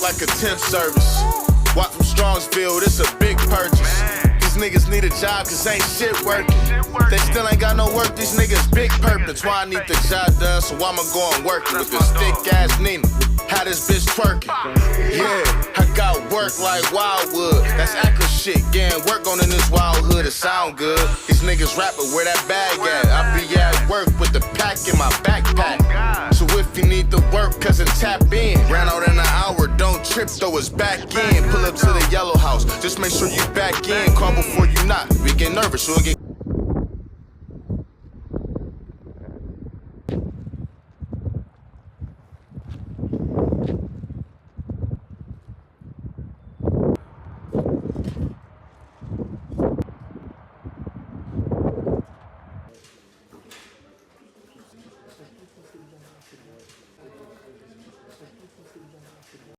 like a temp service. Walk from Strongsville, this a big purchase. These niggas need a job cause ain't shit working. They still ain't got no work, these niggas big purpose. That's why I need the job done, so I'ma go and work it with this thick ass Nina. How this bitch twerking? Yeah, I got work like Wildwood. That's accurate shit, getting work on in this wild hood, it sound good. These niggas rapping, where that bag at? I be at work with the pack in my backpack. So if you need the work, cousin, tap in. Ran out in an hour, don't trip, throw us back in. Pull up to the yellow house, just make sure you back in. Call before you knock, we get nervous, you'll get